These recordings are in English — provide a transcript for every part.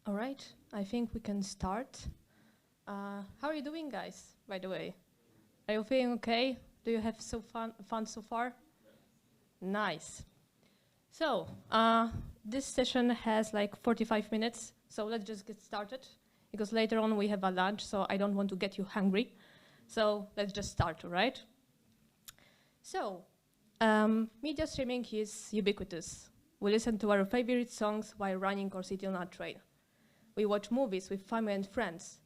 All right, I think we can start. How are you doing, guys, by the way? Are you feeling okay? Do you have fun so far? Nice. So, this session has like 45 minutes, so let's just get started, because later on we have a lunch, so I don't want to get you hungry. So let's just start, all right? So, media streaming is ubiquitous. We listen to our favorite songs while running or sitting on a train. We watch movies with family and friends.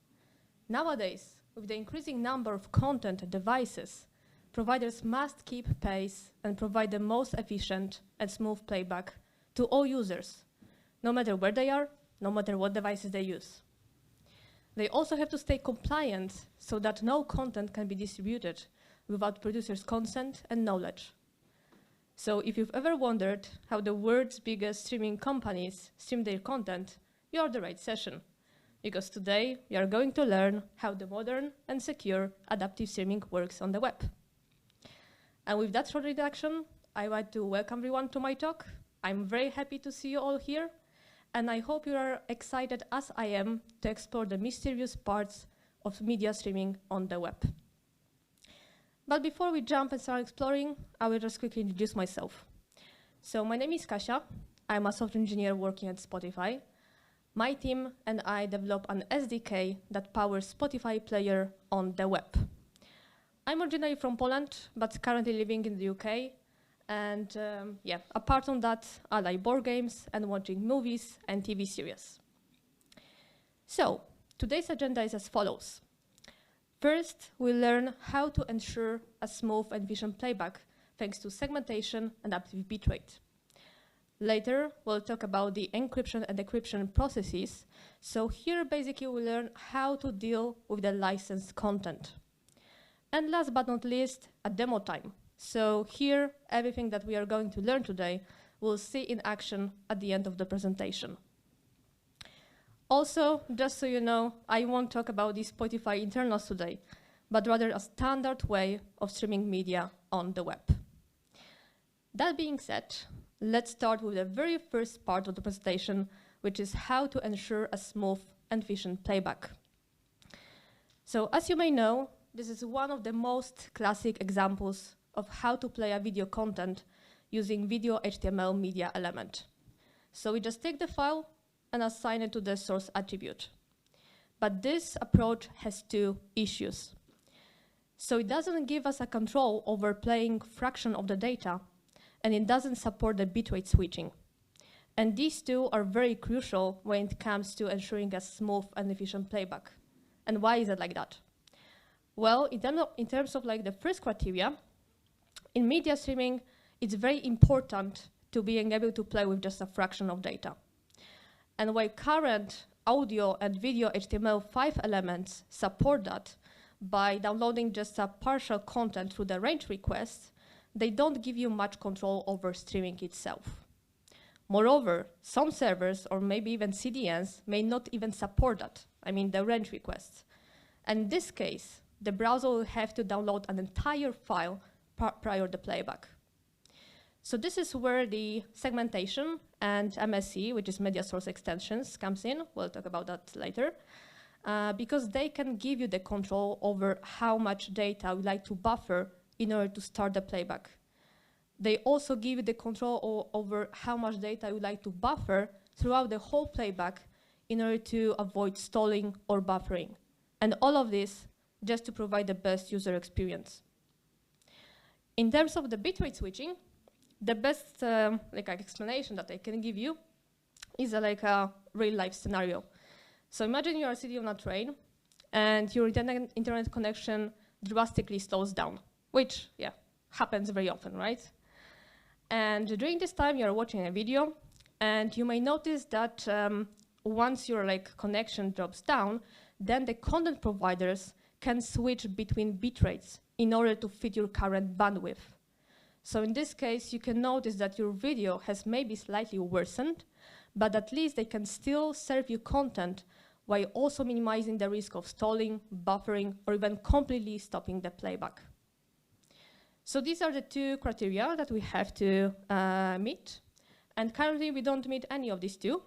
Nowadays, with the increasing number of content and devices, providers must keep pace and provide the most efficient and smooth playback to all users, no matter where they are, no matter what devices they use. They also have to stay compliant so that no content can be distributed without producers' consent and knowledge. So if you've ever wondered how the world's biggest streaming companies stream their content, you're in the right session, because today we are going to learn how the modern and secure adaptive streaming works on the web. And with that short introduction, I want to welcome everyone to my talk. I'm very happy to see you all here, and I hope you are excited as I am to explore the mysterious parts of media streaming on the web. But before we jump and start exploring, I will just quickly introduce myself. So my name is Kasia. I'm a software engineer working at Spotify. My team and I develop an SDK that powers Spotify player on the web. I'm originally from Poland, but currently living in the UK. And apart from that, I like board games and watching movies and TV series. So today's agenda is as follows. First, we'll learn how to ensure a smooth and efficient playback thanks to segmentation and adaptive bitrate. Later, we'll talk about the encryption and decryption processes. So here, basically, we'll learn how to deal with the licensed content. And last but not least, a demo time. So here, everything that we are going to learn today, we'll see in action at the end of the presentation. Also, just so you know, I won't talk about the Spotify internals today, but rather a standard way of streaming media on the web. That being said, let's start with the very first part of the presentation, which is how to ensure a smooth and efficient playback. So as you may know, this is one of the most classic examples of how to play a video content using video HTML media element. So we just take the file and assign it to the source attribute. But this approach has two issues. So it doesn't give us a control over playing fraction of the data, and it doesn't support the bitrate switching. And these two are very crucial when it comes to ensuring a smooth and efficient playback. And why is it like that? Well, in terms of like the first criteria, in media streaming, it's very important to being able to play with just a fraction of data. And while current audio and video HTML5 elements support that by downloading just a partial content through the range request, they don't give you much control over streaming itself. Moreover, some servers or maybe even CDNs may not even support that, I mean the range requests. And in this case, the browser will have to download an entire file prior to playback. So this is where the segmentation and MSE, which is media source extensions, comes in. We'll talk about that later, because they can give you the control over how much data you like to buffer in order to start the playback. They also give you the control over how much data you like to buffer throughout the whole playback in order to avoid stalling or buffering. And all of this just to provide the best user experience. In terms of the bitrate switching, the best explanation that I can give you is like a real-life scenario. So imagine you are sitting on a train and your internet connection drastically slows down, which happens very often, right? And during this time, you're watching a video, and you may notice that once your connection drops down, then the content providers can switch between bitrates in order to fit your current bandwidth. So in this case, you can notice that your video has maybe slightly worsened, but at least they can still serve you content while also minimizing the risk of stalling, buffering, or even completely stopping the playback. So these are the two criteria that we have to meet. And currently, we don't meet any of these two.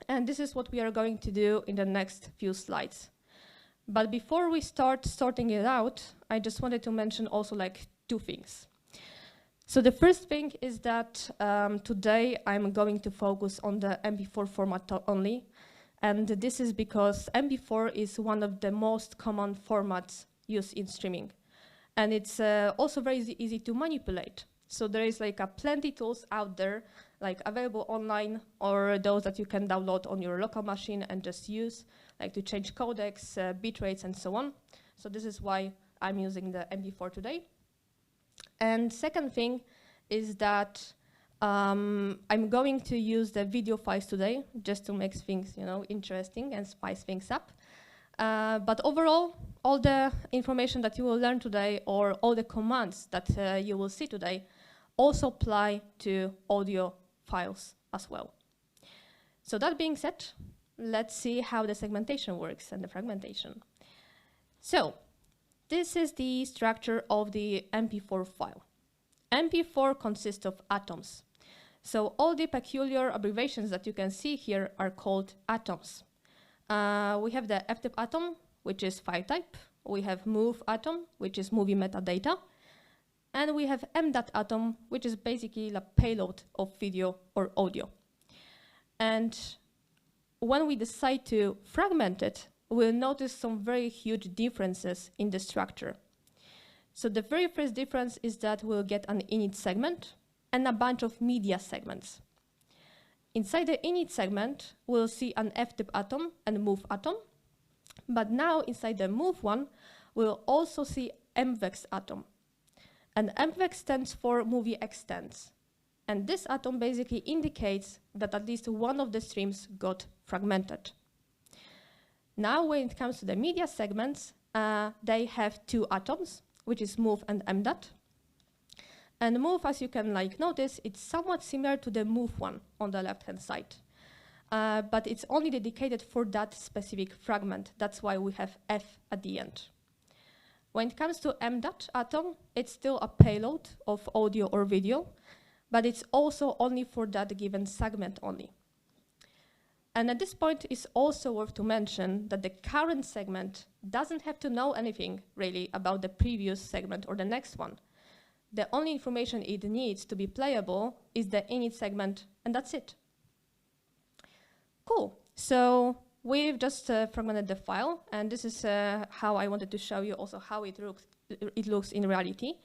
And this is what we are going to do in the next few slides. But before we start sorting it out, I just wanted to mention also like two things. So the first thing is that today I'm going to focus on the MP4 format only. And this is because MP4 is one of the most common formats used in streaming. And it's also very easy to manipulate. So there is like plenty tools out there, like available online, or those that you can download on your local machine and just use, like to change codecs, bitrates, and so on. So this is why I'm using the MP4 today. And second thing is that I'm going to use the video files today, just to make things, interesting and spice things up. But overall, all the information that you will learn today, or all the commands that you will see today, also apply to audio files as well. So that being said, let's see how the segmentation works and the fragmentation. So this is the structure of the MP4 file. MP4 consists of atoms. So all the peculiar abbreviations that you can see here are called atoms. We have the ftip atom, which is file type. We have move atom, which is movie metadata. And we have mdat atom, which is basically the payload of video or audio. And when we decide to fragment it, we'll notice some very huge differences in the structure. So the very first difference is that we'll get an init segment and a bunch of media segments. Inside the init segment, we'll see an ftip atom and move atom. But now inside the move one, we'll also see mvex atom. And mvex stands for movie extends. And this atom basically indicates that at least one of the streams got fragmented. Now when it comes to the media segments, they have two atoms, which is move and mdat. And move, as you can notice, it's somewhat similar to the move one on the left-hand side. But it's only dedicated for that specific fragment. That's why we have F at the end. When it comes to mdat atom, it's still a payload of audio or video, but it's also only for that given segment only. And at this point, it's also worth to mention that the current segment doesn't have to know anything really about the previous segment or the next one. The only information it needs to be playable is the init segment, and that's it. Cool. So we've just fragmented the file, and this is how I wanted to show you also how it looks in reality.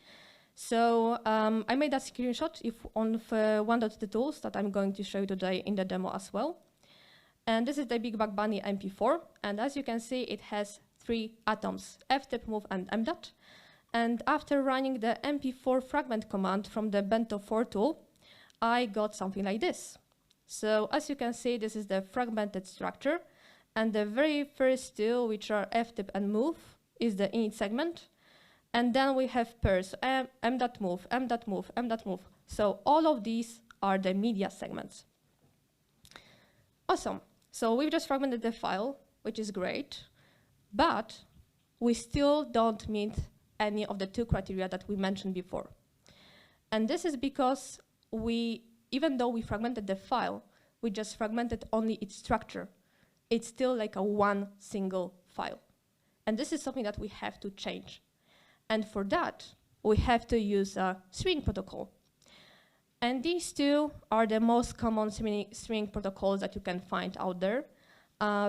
So I made a screenshot on one of the tools that I'm going to show you today in the demo as well. And this is the Big Bang Bunny MP4, and as you can see, it has three atoms, ftip, move, and mdat. And after running the MP4 fragment command from the Bento4 tool, I got something like this. So as you can see, this is the fragmented structure. And the very first two, which are ftip and move, is the init segment. And then we have pairs, mdat move, mdat move, mdat move. So all of these are the media segments. Awesome. So we've just fragmented the file, which is great. But we still don't meet any of the two criteria that we mentioned before. And this is because even though we fragmented the file, we just fragmented only its structure. It's still like a one single file. And this is something that we have to change. And for that, we have to use a streaming protocol. And these two are the most common streaming protocols that you can find out there.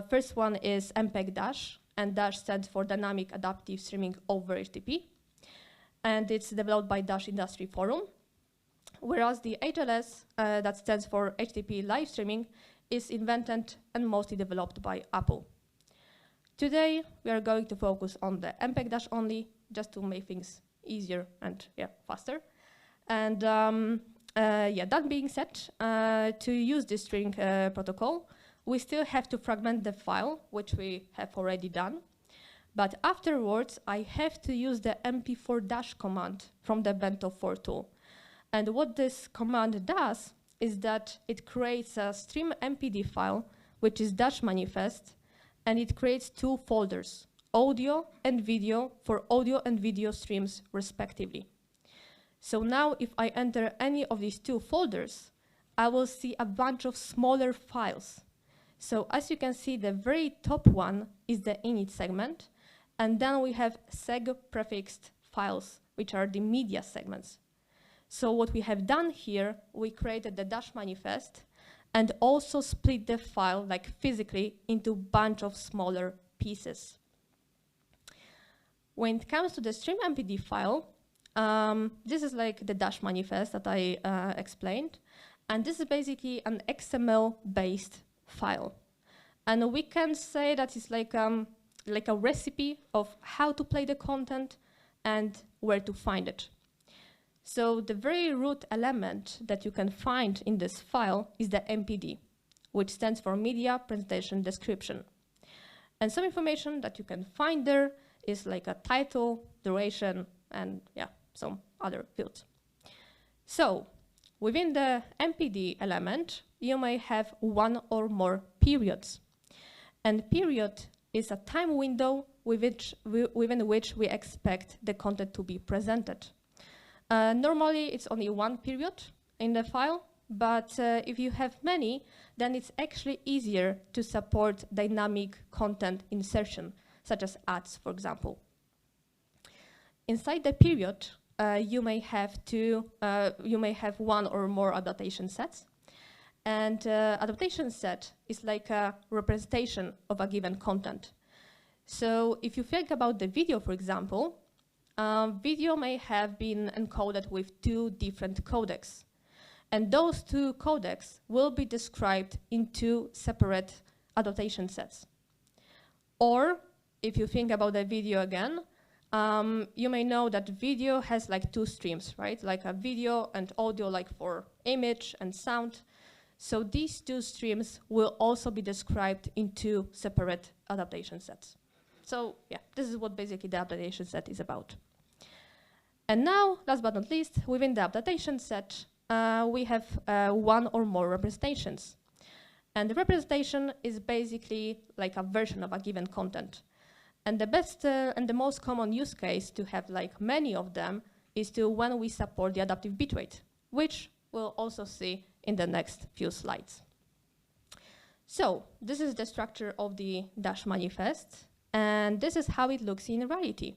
First one is MPEG-DASH, and DASH stands for Dynamic Adaptive Streaming over HTTP. And it's developed by Dash Industry Forum. Whereas the HLS, that stands for HTTP Live Streaming, is invented and mostly developed by Apple. Today, we are going to focus on the MPEG-DASH only, just to make things easier and faster. And that being said, to use this streaming protocol, we still have to fragment the file, which we have already done. But afterwards, I have to use the mp4-dash command from the Bento4 tool. And what this command does is that it creates a stream MPD file, which is dash manifest, and it creates two folders, audio and video, for audio and video streams respectively. So now if I enter any of these two folders, I will see a bunch of smaller files. So as you can see, the very top one is the init segment, and then we have seg prefixed files, which are the media segments. So what we have done here, we created the Dash manifest and also split the file like physically into a bunch of smaller pieces. When it comes to the stream MPD file, this is like the Dash manifest that I explained. And this is basically an XML-based file. And we can say that it's like a recipe of how to play the content and where to find it. So the very root element that you can find in this file is the MPD, which stands for Media Presentation Description. And some information that you can find there is like a title, duration, and yeah, some other fields. So within the MPD element, you may have one or more periods. And period is a time window within which we expect the content to be presented. Normally, it's only one period in the file, but if you have many, then it's actually easier to support dynamic content insertion, such as ads, for example. Inside the period, you may have one or more adaptation sets, and adaptation set is like a representation of a given content. So if you think about the video, for example, video may have been encoded with two different codecs. And those two codecs will be described in two separate adaptation sets. Or, if you think about the video again, you may know that video has like two streams, right? Like a video and audio, like for image and sound. So these two streams will also be described in two separate adaptation sets. So yeah, this is what basically the adaptation set is about. And now, last but not least, within the adaptation set, we have one or more representations. And the representation is basically like a version of a given content. And the best and the most common use case to have like many of them is to when we support the adaptive bitrate, which we'll also see in the next few slides. So this is the structure of the Dash manifest, and this is how it looks in reality.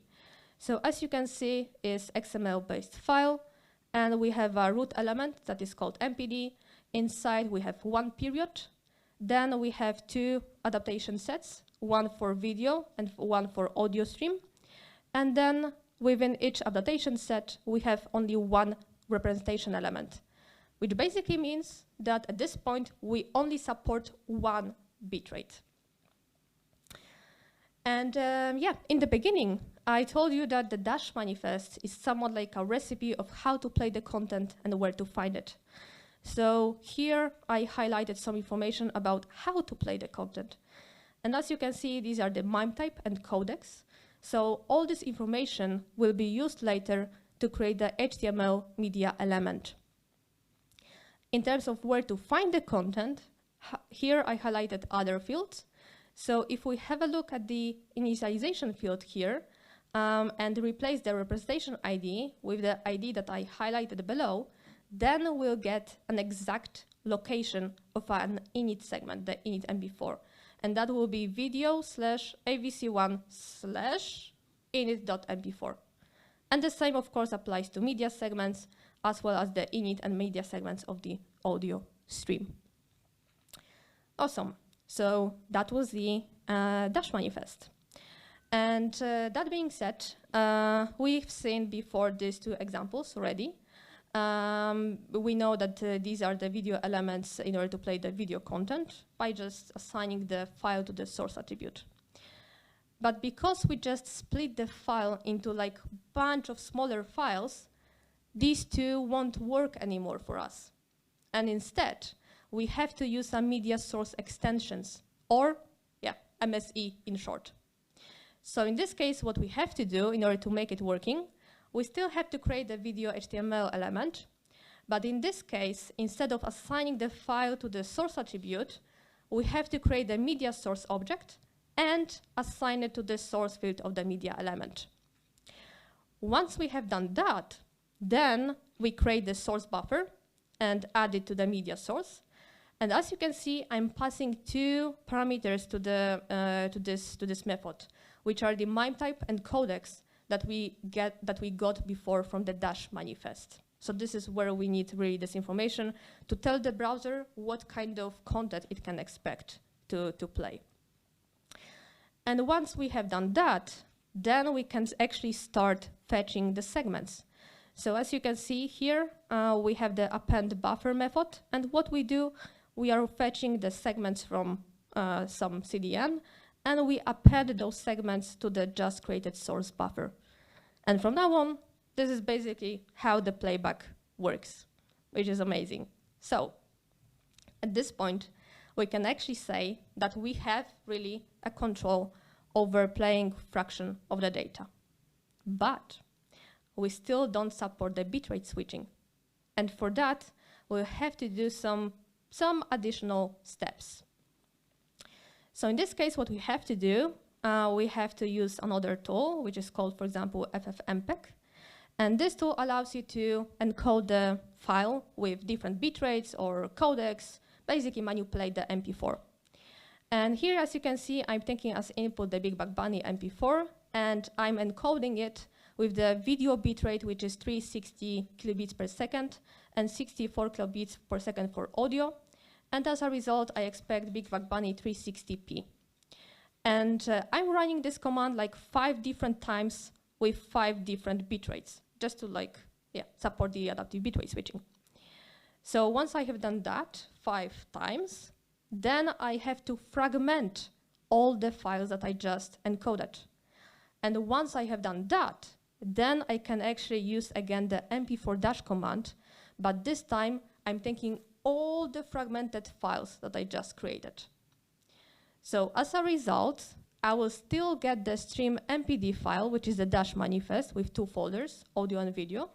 So as you can see, it's XML-based file, and we have a root element that is called MPD. Inside, we have one period. Then we have two adaptation sets, one for video and one for audio stream. And then within each adaptation set, we have only one representation element, which basically means that at this point, we only support one bitrate. And yeah, in the beginning, I told you that the Dash manifest is somewhat like a recipe of how to play the content and where to find it. So here I highlighted some information about how to play the content. And as you can see, these are the MIME type and codecs. So all this information will be used later to create the HTML media element. In terms of where to find the content, here I highlighted other fields. So if we have a look at the initialization field here and replace the representation ID with the ID that I highlighted below, then we'll get an exact location of an init segment, the init MB4. And that will be video/avc1/init.mp4. And the same, of course, applies to media segments, as well as the init and media segments of the audio stream. Awesome. So that was the Dash manifest. And that being said, we've seen before these two examples already. We know that these are the video elements in order to play the video content by just assigning the file to the source attribute. But because we just split the file into like a bunch of smaller files, these two won't work anymore for us. And instead, we have to use some media source extensions, or yeah, MSE in short. So in this case, what we have to do in order to make it working, we still have to create the video HTML element. But in this case, instead of assigning the file to the source attribute, we have to create the media source object and assign it to the source field of the media element. Once we have done that, then we create the source buffer and add it to the media source. And as you can see, I'm passing 2 parameters to this method, which are the MIME type and codecs that we got before from the Dash manifest. So this is where we need really this information to tell the browser what kind of content it can expect to play. And once we have done that, then we can actually start fetching the segments. So as you can see here, we have the append buffer method. And what we do, we are fetching the segments from some CDN, and we append those segments to the just created source buffer. And from now on, this is basically how the playback works, which is amazing. So at this point, we can actually say that we have really a control over playing fraction of the data. But we still don't support the bitrate switching. And for that, we'll have to do some additional steps. So in this case, what we have to do, we have to use another tool, which is called, for example, FFmpeg. And this tool allows you to encode the file with different bitrates or codecs, basically manipulate the MP4. And here, as you can see, I'm taking as input the Big Bang Bunny MP4, and I'm encoding it with the video bitrate, which is 360 kilobits per second and 64 kilobits per second for audio. And as a result, I expect Big Bang Bunny 360p. And I'm running this command like 5 different times with 5 different bitrates, just to support the adaptive bitrate switching. So once I have done that 5 times, then I have to fragment all the files that I just encoded. And once I have done that, then I can actually use again the mp4- command, but this time I'm taking all the fragmented files that I just created. So as a result, I will still get the stream MPD file, which is the Dash manifest with 2 folders, audio and video.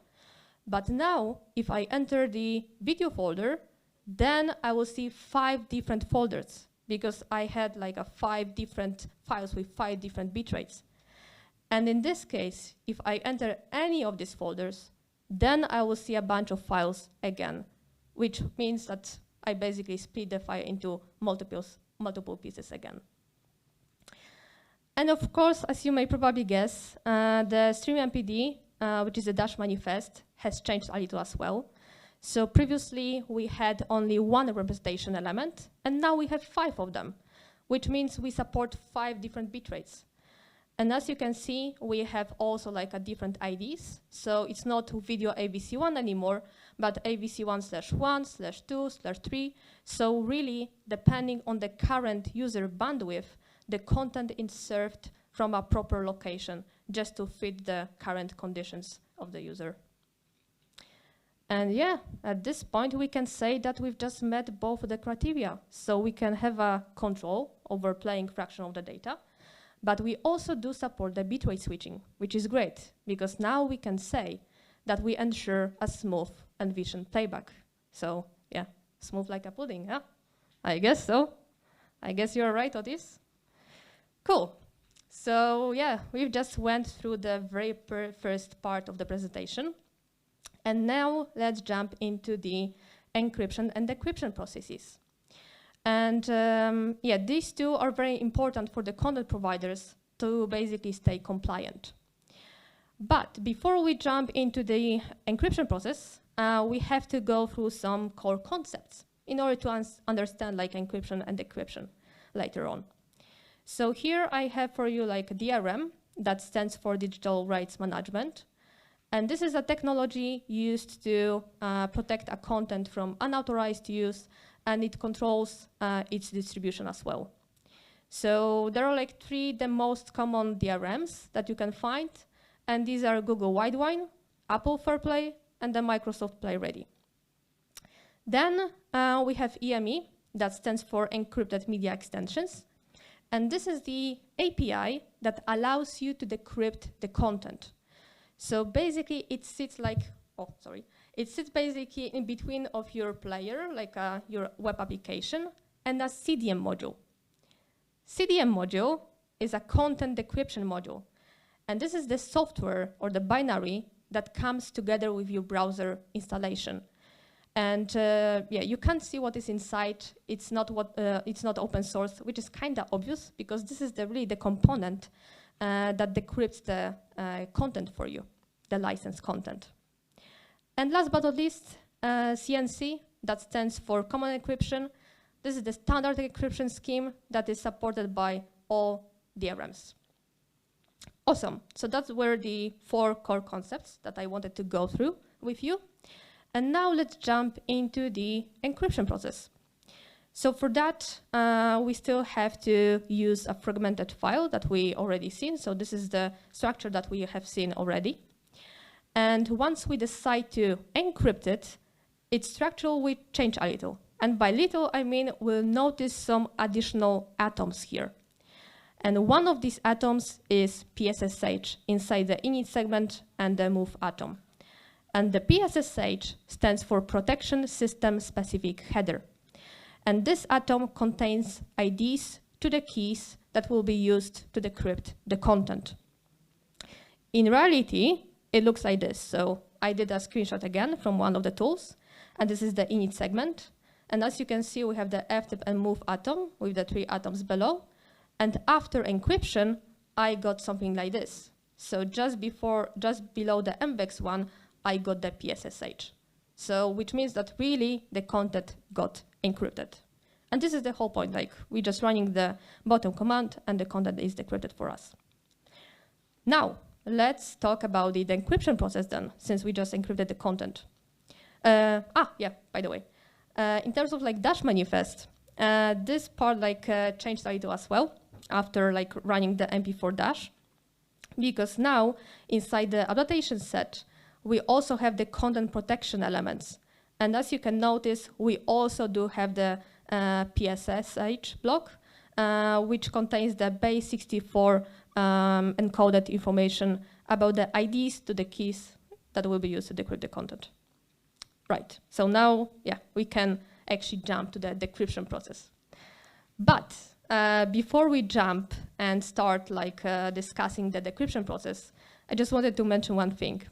But now, if I enter the video folder, then I will see 5 different folders, because I had like 5 different files with 5 different bitrates. And in this case, if I enter any of these folders, then I will see a bunch of files again, which means that I basically split the file into multiple pieces again. And of course, as you may probably guess, the stream MPD, which is the Dash manifest, has changed a little as well. So previously, we had only 1 representation element, and now we have 5 of them, which means we support 5 different bitrates. And as you can see, we have also a different IDs. So it's not video AVC1 anymore, but AVC1/1/2/3. So really, depending on the current user bandwidth, the content is served from a proper location, just to fit the current conditions of the user. And yeah, at this point, we can say that we've just met both the criteria. So we can have a control over playing fraction of the data, but we also do support the bitrate switching, which is great, because now we can say that we ensure a smooth and efficient playback. So yeah, smooth like a pudding, huh? I guess so. I guess you're right, Otis. Cool. So yeah, we've just went through the very first part of the presentation. And now let's jump into the encryption and decryption processes. And yeah, these two are very important for the content providers to basically stay compliant. But before we jump into the encryption process, we have to go through some core concepts in order to understand encryption and decryption later on. So here I have for you DRM, that stands for Digital Rights Management. And this is a technology used to protect a content from unauthorized use, and it controls its distribution as well. So there are 3 the most common DRMs that you can find, and these are Google Widewine, Apple FairPlay, and the Microsoft PlayReady. Then we have EME, that stands for Encrypted Media Extensions, and this is the API that allows you to decrypt the content. So basically, it sits it sits basically in between of your player, your web application, and a CDM module. CDM module is a content decryption module. And this is the software or the binary that comes together with your browser installation. And yeah, you can't see what is inside. It's not open source, which is kind of obvious because this is really the component that decrypts the content for you, the licensed content. And last but not least, CNC, that stands for Common Encryption. This is the standard encryption scheme that is supported by all DRMs. Awesome. So that's were the 4 core concepts that I wanted to go through with you. And now let's jump into the encryption process. So for that, we still have to use a fragmented file that we already seen. So this is the structure that we have seen already. And once we decide to encrypt it, its structure will change a little. And by little, I mean we'll notice some additional atoms here. And one of these atoms is PSSH inside the init segment and the move atom. And the PSSH stands for Protection System Specific Header. And this atom contains IDs to the keys that will be used to decrypt the content. In reality, it looks like this. So I did a screenshot again from one of the tools, and this is the init segment. And as you can see, we have the ftip and move atom with the 3 atoms below. And after encryption, I got something like this. So just below the MVEX one, I got the PSSH. So which means that really the content got encrypted. And this is the whole point, like we're just running the bottom command and the content is decrypted for us. Now, let's talk about the encryption process then, since we just encrypted the content. Yeah, by the way. In terms of like Dash manifest, this part changed a little as well after running the MP4 Dash, because now inside the adaptation set, we also have the content protection elements. And as you can notice, we also do have the PSSH block, which contains the base 64 encoded information about the IDs to the keys that will be used to decrypt the content. Right, so now, yeah, we can actually jump to the decryption process. But before we jump and start discussing the decryption process, I just wanted to mention one thing.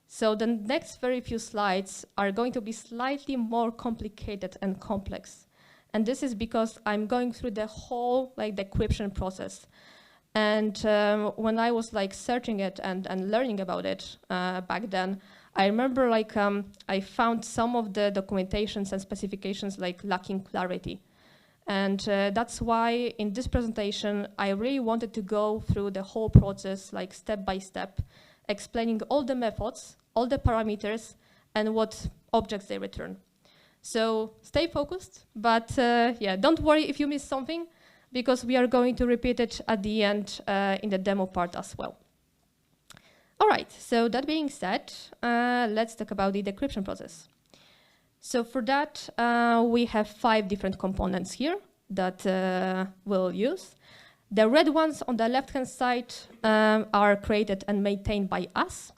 So the next very few slides are going to be slightly more complicated and complex. And this is because I'm going through the whole decryption process. And when I was searching it and learning about it back then, I remember I found some of the documentations and specifications lacking clarity. And that's why in this presentation, I really wanted to go through the whole process step by step, explaining all the methods, all the parameters, and what objects they return. So stay focused, but yeah, don't worry if you miss something, because we are going to repeat it at the end in the demo part as well. All right, so that being said, let's talk about the decryption process. So for that, we have 5 different components here that we'll use. The red ones on the left-hand side are created and maintained by us.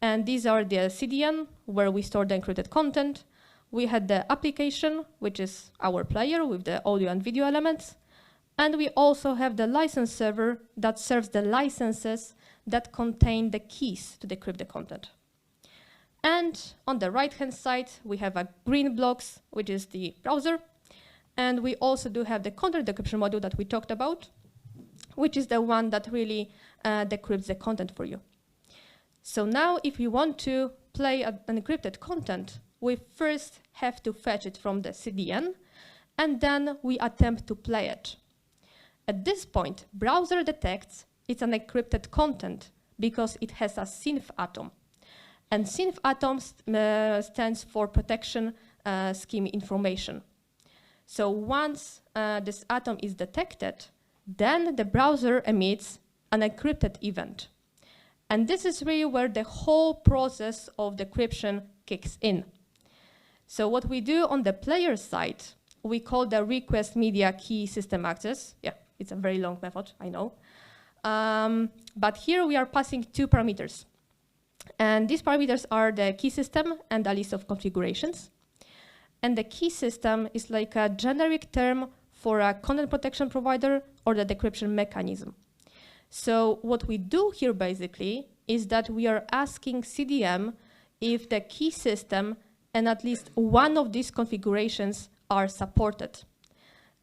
And these are the CDN, where we store the encrypted content. We had the application, which is our player with the audio and video elements. And we also have the license server that serves the licenses that contain the keys to decrypt the content. And on the right-hand side, we have a green blocks, which is the browser. And we also do have the content decryption module that we talked about, which is the one that really decrypts the content for you. So now if we want to play an encrypted content, we first have to fetch it from the CDN, and then we attempt to play it. At this point, browser detects it's an encrypted content because it has a synth atom. And synth atom stands for protection scheme information. So once this atom is detected, then the browser emits an encrypted event. And this is really where the whole process of decryption kicks in. So what we do on the player side, we call the request media key system access. Yeah, it's a very long method, I know. But here we are passing 2 parameters. And these parameters are the key system and a list of configurations. And the key system is like a generic term for a content protection provider or the decryption mechanism. So what we do here basically is that we are asking CDM if the key system and at least one of these configurations are supported.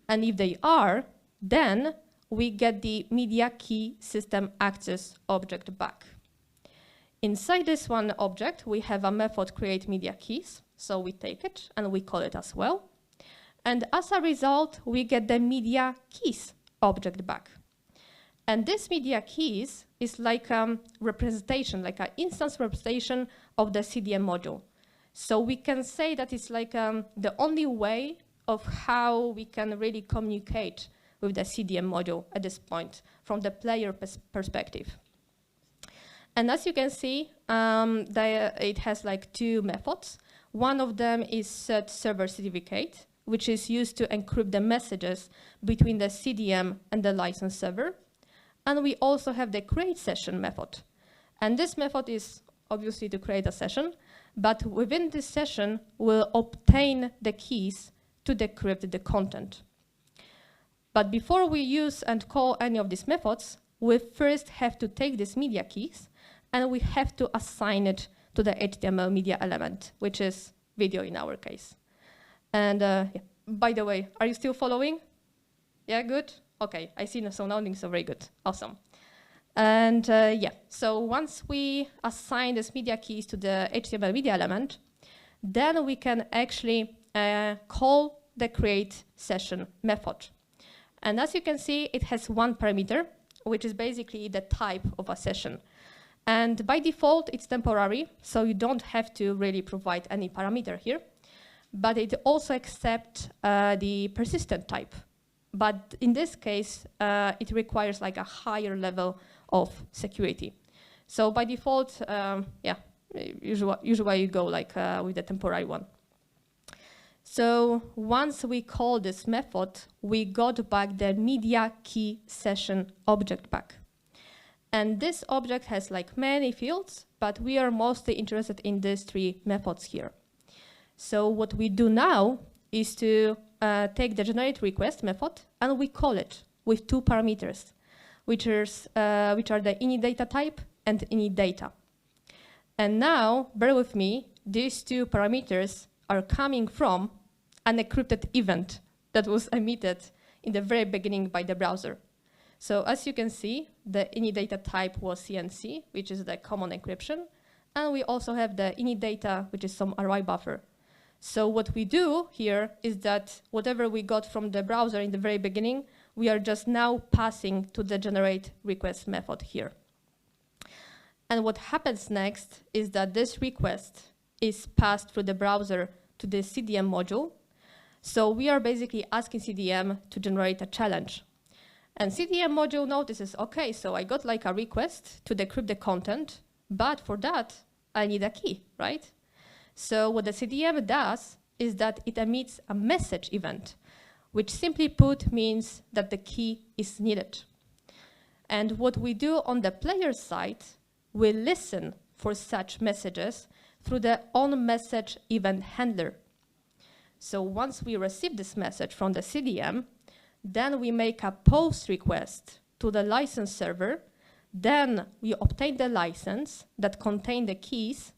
And if they are, then we get the media key system access object back. Inside this one object, we have a method create media keys. So we take it and we call it as well. And as a result, we get the media keys object back. And this media keys is like a representation, like an instance representation of the CDM module. So we can say that it's like the only way of how we can really communicate with the CDM module at this point from the player perspective. And as you can see, it has like two methods. One of them is set server certificate, which is used to encrypt the messages between the CDM and the license server. And we also have the create session method. And this method is obviously to create a session, but within this session, we'll obtain the keys to decrypt the content. But before we use and call any of these methods, we first have to take these media keys and we have to assign it to the HTML media element, which is video in our case. And yeah. By the way, are you still following? Yeah, good? Okay, I see some nodding, so very good, awesome. And yeah, so once we assign these media keys to the HTML media element, then we can actually call the create session method. And as you can see, it has one parameter, which is basically the type of a session. And by default, it's temporary, so you don't have to really provide any parameter here. But it also accepts the persistent type. But in this case, it requires like a higher level of security. So by default, yeah, usually you go like with the temporary one. So once we call this method, we got back the media key session object back. And this object has like many fields, but we are mostly interested in these three methods here. So what we do now is to take the generate request method and we call it with two parameters, which are the init data type and init data. And now, bear with me, these two parameters are coming from an encrypted event that was emitted in the very beginning by the browser. So as you can see, the init data type was CNC, which is the common encryption. And we also have the init data, which is some RY buffer. So what we do here is that whatever we got from the browser in the very beginning, we are just now passing to the generate request method here. And what happens next is that this request is passed through the browser to the CDM module. So we are basically asking CDM to generate a challenge. And CDM module notices, okay, so I got like a request to decrypt the content, but for that, I need a key, right? So what the CDM does is that it emits a message event, which simply put means that the key is needed. And what we do on the player side, we listen for such messages through the onMessage event handler. So once we receive this message from the CDM, then we make a post request to the license server, then we obtain the license that contains the keys,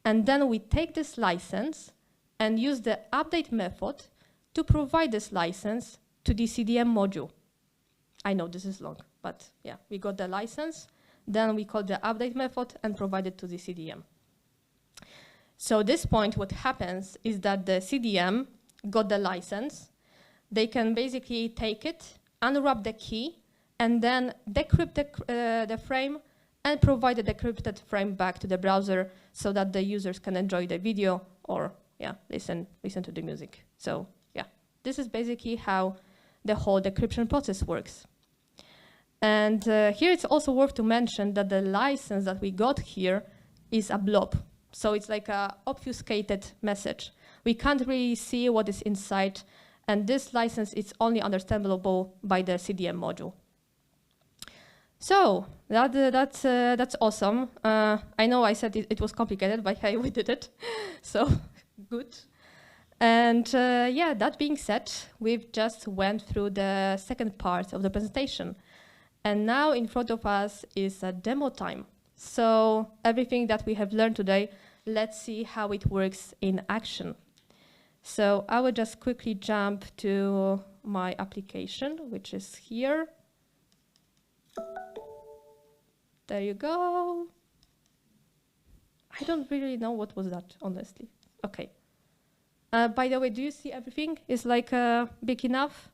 and then we take this license and use the update method to provide this license to the CDM module. I know this is long, but yeah, we got the license, then we call the update method and provide it to the CDM. So at this point, what happens is that the CDM got the license. They can basically take it, unwrap the key, and then decrypt the frame and provide the decrypted frame back to the browser so that the users can enjoy the video or yeah, listen to the music. So yeah, this is basically how the whole decryption process works. And here it's also worth to mention that the license that we got here is a blob. So it's like an obfuscated message. We can't really see what is inside, and this license is only understandable by the CDM module. So that's awesome. I know I said it was complicated, but hey, we did it. So good. And yeah, that being said, we've just went through the second part of the presentation. And now in front of us is a demo time. So everything that we have learned today let's see how it works in action. So I will just quickly jump to my application, which is here. There you go. I don't really know what was that, honestly. Okay. By the way, do you see everything is like big enough?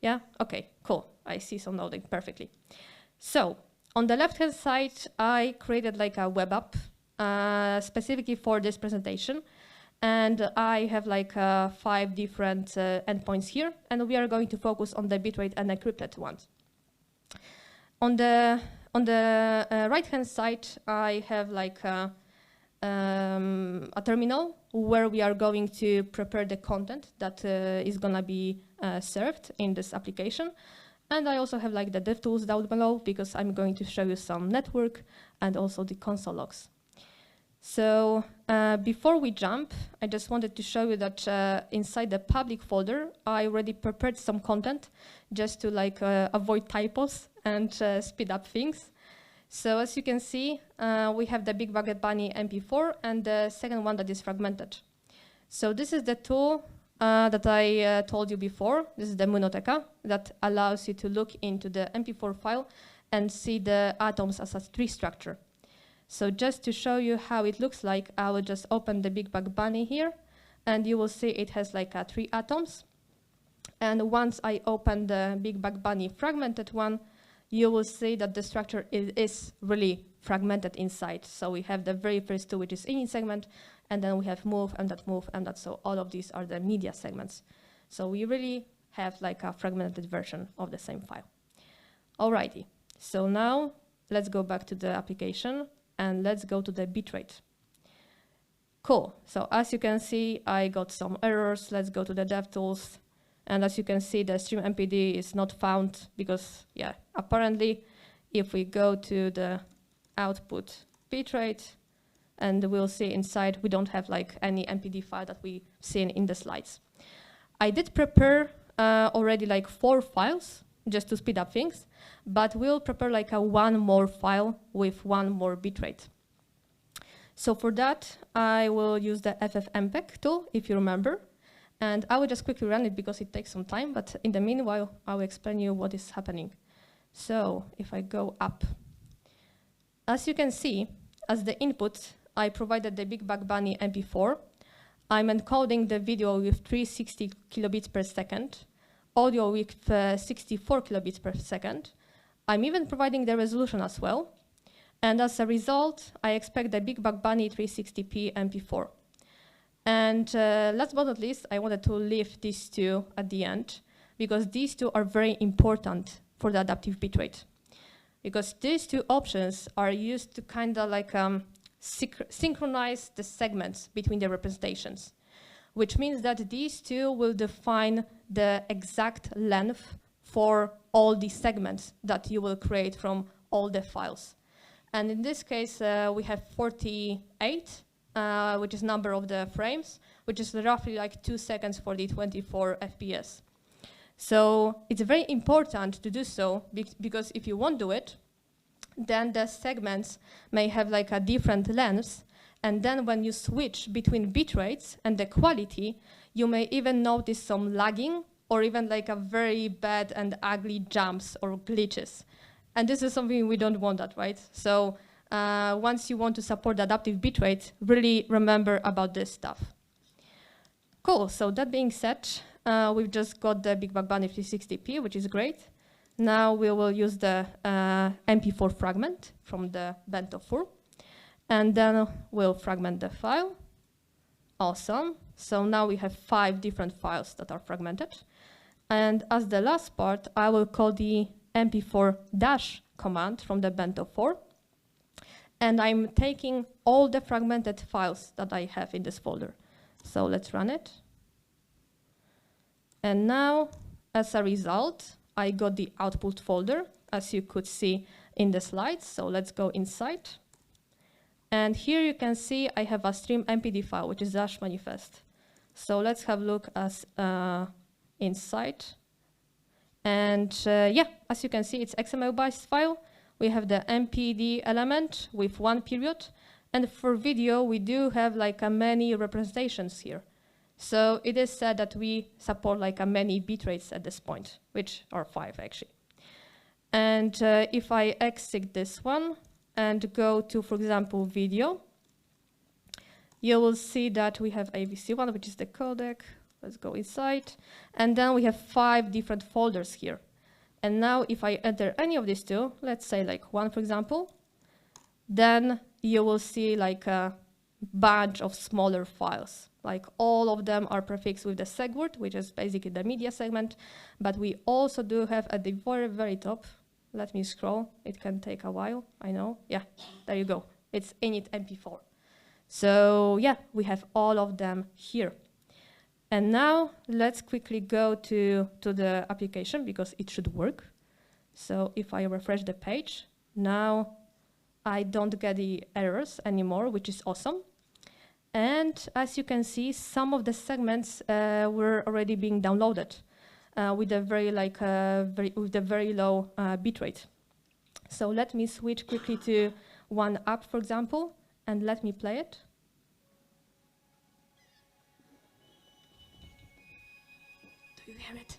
Yeah? Okay, cool. I see some nodding perfectly. So on the left-hand side, I created like a web app specifically for this presentation. And I have like 5 different endpoints here. And we are going to focus on the bitrate and encrypted ones. On the right-hand side, I have like a terminal where we are going to prepare the content that is going to be served in this application. And I also have like the dev tools down below because I'm going to show you some network and also the console logs. So before we jump, I just wanted to show you that inside the public folder, I already prepared some content just to like avoid typos and speed up things. So as you can see, we have the Big Bucket Bunny MP4 and the second one that is fragmented. So this is the tool that I told you before. This is the Monoteca that allows you to look into the MP4 file and see the atoms as a tree structure. So just to show you how it looks like, I will just open the Big Bucket Bunny here, and you will see it has like 3 atoms. And once I open the Big Bucket Bunny fragmented one, you will see that the structure is really fragmented inside. So we have the very first 2, which is init segment, and then we have move and that. So all of these are the media segments. So we really have like a fragmented version of the same file. Alrighty, so now let's go back to the application and let's go to the bitrate. Cool, so as you can see, I got some errors. Let's go to the DevTools. And as you can see, the stream MPD is not found because, yeah, apparently, if we go to the output bitrate, and we'll see inside, we don't have like any MPD file that we've seen in the slides. I did prepare already like 4 files just to speed up things, but we'll prepare like a 1 more file with 1 more bitrate. So for that, I will use the ffmpeg tool, if you remember. And I will just quickly run it because it takes some time, but in the meanwhile, I will explain you what is happening. So if I go up, as you can see, as the input, I provided the Big Bucket Bunny MP4. I'm encoding the video with 360 kilobits per second, audio with 64 kilobits per second. I'm even providing the resolution as well. And as a result, I expect the Big Bucket Bunny 360p MP4. And last but not least, I wanted to leave these 2 at the end because these 2 are very important for the adaptive bitrate. Because these 2 options are used to kind of like synchronize the segments between the representations, which means that these 2 will define the exact length for all the segments that you will create from all the files. And in this case, we have 48. Which is number of the frames, which is roughly like 2 seconds for the 24 FPS. So it's very important to do so because if you won't do it, then the segments may have like a different lengths. And then when you switch between bitrates and the quality, you may even notice some lagging or even like a very bad and ugly jumps or glitches. And this is something we don't want that, right? So once you want to support the adaptive bitrate, really remember about this stuff. Cool, so that being said, we've just got the Big Bucket Bunny 360p, which is great. Now we will use the MP4 fragment from the bento fur, and then we'll fragment the file. Awesome, so now we have 5 different files that are fragmented. And as the last part, I will call the MP4 dash command from the bento fur. And I'm taking all the fragmented files that I have in this folder. So let's run it. And now, as a result, I got the output folder, as you could see in the slides. So let's go inside. And here you can see I have a stream MPD file, which is dash manifest. So let's have a look as inside. And yeah, as you can see, it's XML-based file. We have the MPD element with 1 period, And for video, we do have like many representations here. So it is said that we support like many bitrates at this point, which are 5 actually. And if I exit this one and go to, for example, video, you will see that we have AVC1, which is the codec. Let's go inside. And then we have 5 different folders here. And now if I enter any of these two, let's say like 1, for example, then you will see like a bunch of smaller files. Like all of them are prefixed with the segword, which is basically the media segment. But we also do have at the very, very top, let me scroll. It can take a while, I know. Yeah, there you go. It's init MP4. So yeah, we have all of them here. And now let's quickly go to the application because it should work. So if I refresh the page, now I don't get the errors anymore, which is awesome. And as you can see, some of the segments were already being downloaded with a very low bitrate. So let me switch quickly to one app, for example, and let me play it. Do you hear it?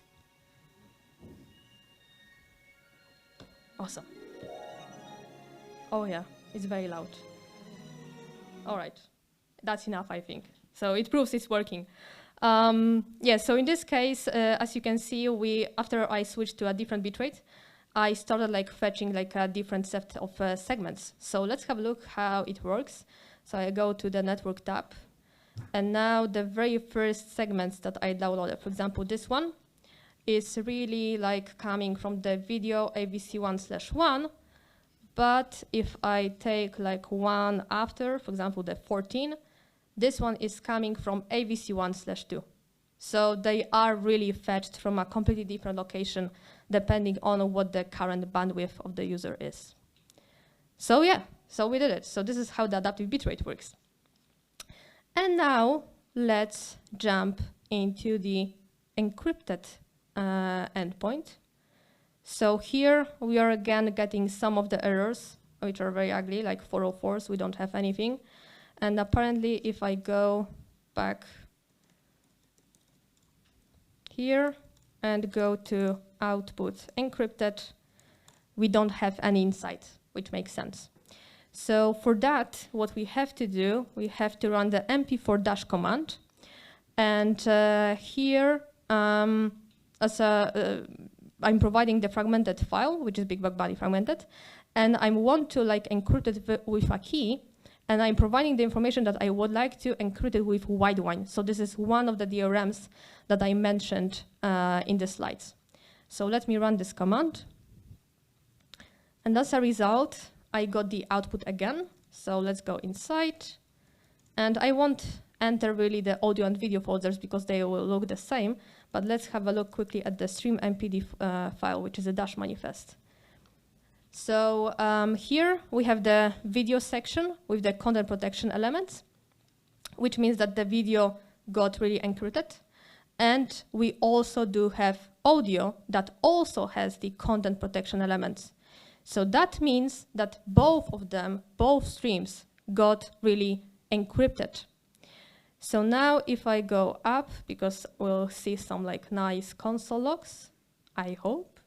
Awesome. Oh yeah, it's very loud. All right. That's enough, I think. So it proves it's working. Yeah, so in this case, as you can see, after I switched to a different bitrate, I started like fetching like a different set of segments. So let's have a look how it works. So I go to the network tab, and now the very first segments that I downloaded, for example, this one, is really like coming from the video AVC1/1. But if I take like one after, for example, the 14, this one is coming from AVC1/2. So they are really fetched from a completely different location, depending on what the current bandwidth of the user is. So yeah, so we did it. So this is how the adaptive bitrate works. And now let's jump into the encrypted endpoint. So here we are again getting some of the errors, which are very ugly, like 404s, we don't have anything. And apparently if I go back here and go to output encrypted, we don't have any insight, which makes sense. So for that, what we have to do, we have to run the mp4 - command. And here, I'm providing the fragmented file, which is big bug body fragmented, and I want to like encrypt it with a key, and I'm providing the information that I would like to encrypt it with wide wine. So this is one of the DRMs that I mentioned in the slides. So let me run this command. And as a result, I got the output again. So let's go inside. And I won't enter really the audio and video folders because they will look the same. But let's have a look quickly at the stream MPD file, which is a Dash manifest. So here we have the video section with the content protection elements, which means that the video got really encrypted. And we also do have audio that also has the content protection elements. So that means that both of them, both streams, got really encrypted. So now if I go up, because we'll see some like nice console logs, I hope,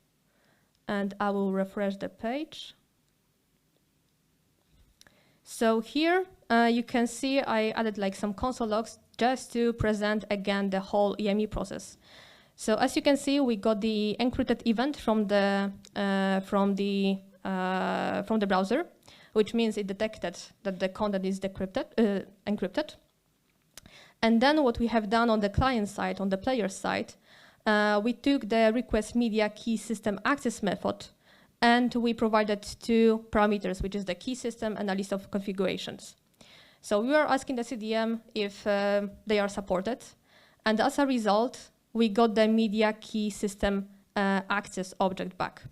and I will refresh the page. So here you can see I added like some console logs just to present again the whole EME process. So as you can see, we got the encrypted event from the browser, which means it detected that the content is encrypted. And then what we have done on the client side, on the player side, we took the request media key system access method, and we provided 2 parameters, which is the key system and a list of configurations. So we were asking the CDM if they are supported, and as a result, we got the media key system access object back.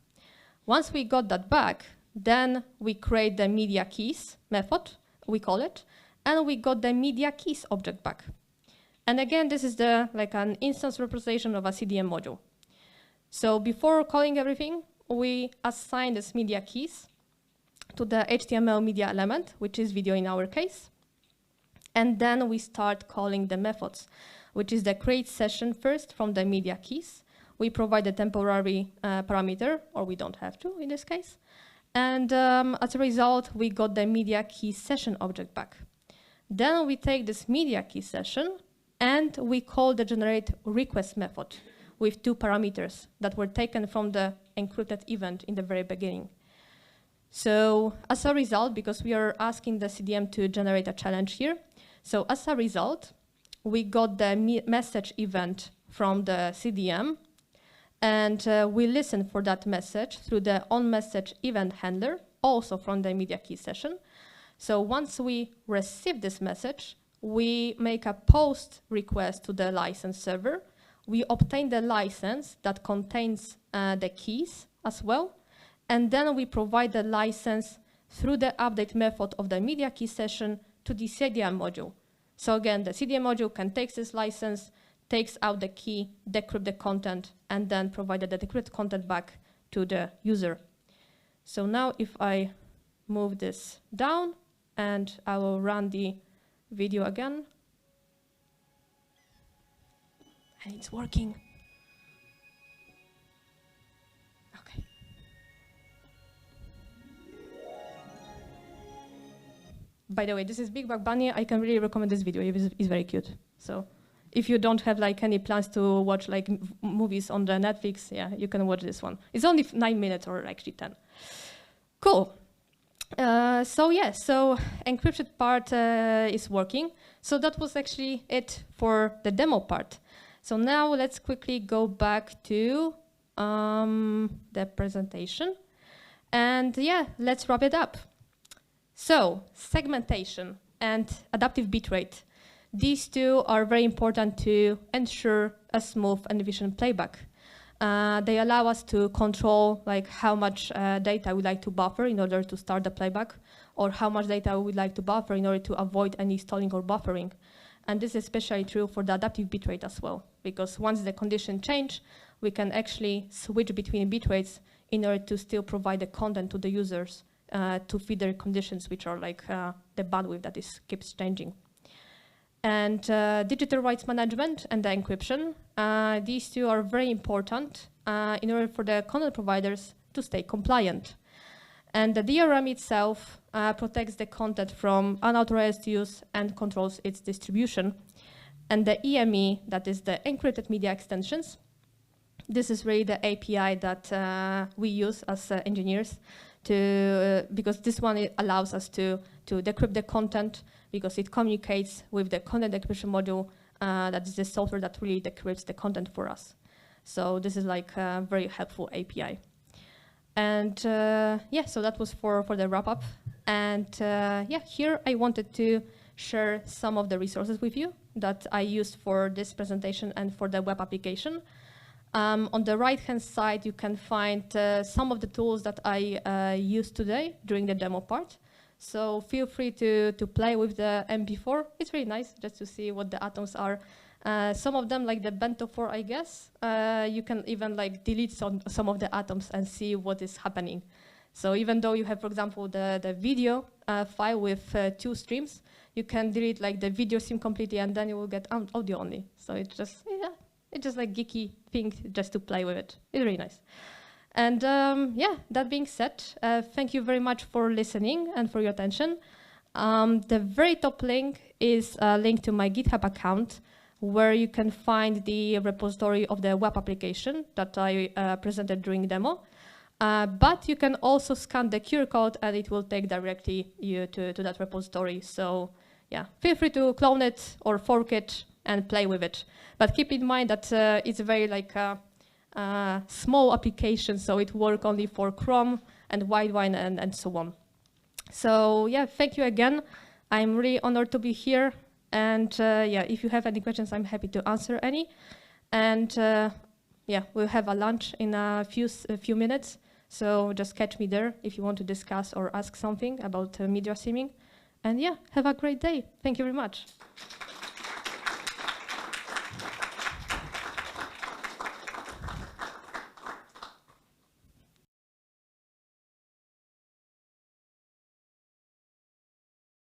Once we got that back, then we create the media keys method, we call it, and we got the media keys object back. And again, this is like an instance representation of a CDM module. So before calling everything, we assign this media keys, to the HTML media element, which is video in our case. And then we start calling the methods, which is the create session first from the media keys. We provide a temporary parameter, or we don't have to in this case. And as a result, we got the media key session object back. Then we take this media key session and we call the generate request method with 2 parameters that were taken from the encrypted event in the very beginning. So as a result, because we are asking the CDM to generate a challenge here, so as a result, we got the message event from the CDM, and we listen for that message through the onMessage event handler, also from the media key session. So once we receive this message, we make a post request to the license server. We obtain the license that contains the keys as well, and then we provide the license through the update method of the media key session to the CDM module. So again, the CDM module can take this license, takes out the key, decrypt the content, and then provide the decrypted content back to the user. So now if I move this down and I will run the video again, and it's working. Okay. By the way, this is Big Bug Bunny. I can really recommend this video. It's very cute. So if you don't have like any plans to watch like movies on the Netflix, yeah, you can watch this one. It's only 9 minutes or actually 10. Cool. So encryption part is working. So that was actually it for the demo part. So now let's quickly go back to the presentation. And yeah, let's wrap it up. So segmentation and adaptive bitrate. These 2 are very important to ensure a smooth and efficient playback. They allow us to control like how much data we like to buffer in order to start the playback, or how much data we would like to buffer in order to avoid any stalling or buffering. And this is especially true for the adaptive bitrate as well, because once the condition change, we can actually switch between bitrates in order to still provide the content to the users to fit their conditions, which are like the bandwidth that keeps changing. And digital rights management and the encryption. These 2 are very important in order for the content providers to stay compliant. And the DRM itself protects the content from unauthorized use and controls its distribution. And the EME, that is the encrypted media extensions, this is really the API that we use as engineers because this one allows us to decrypt the content, because it communicates with the content decryption module, that is the software that really decrypts the content for us. So this is like a very helpful API. And yeah, so that was for the wrap up. And yeah, here I wanted to share some of the resources with you that I used for this presentation and for the web application. On the right-hand side, you can find some of the tools that I used today during the demo part. So feel free to play with the MP4. It's really nice just to see what the atoms are. Some of them, like the Bento 4, I guess, you can even like delete some of the atoms and see what is happening. So even though you have, for example, the video file with 2 streams, you can delete like the video stream completely, and then you will get audio only. So it's just, yeah, it's just like geeky thing just to play with it. It's really nice. And yeah, that being said, thank you very much for listening and for your attention. The very top link is a link to my GitHub account, where you can find the repository of the web application that I presented during demo. But you can also scan the QR code and it will take directly you to that repository. So yeah, feel free to clone it or fork it and play with it. But keep in mind that it's a very like small application, so it works only for Chrome and Widevine and so on. So yeah, thank you again. I'm really honored to be here. And yeah, if you have any questions, I'm happy to answer any. And yeah, we'll have a lunch in a few minutes. So just catch me there if you want to discuss or ask something about media streaming. And yeah, have a great day. Thank you very much.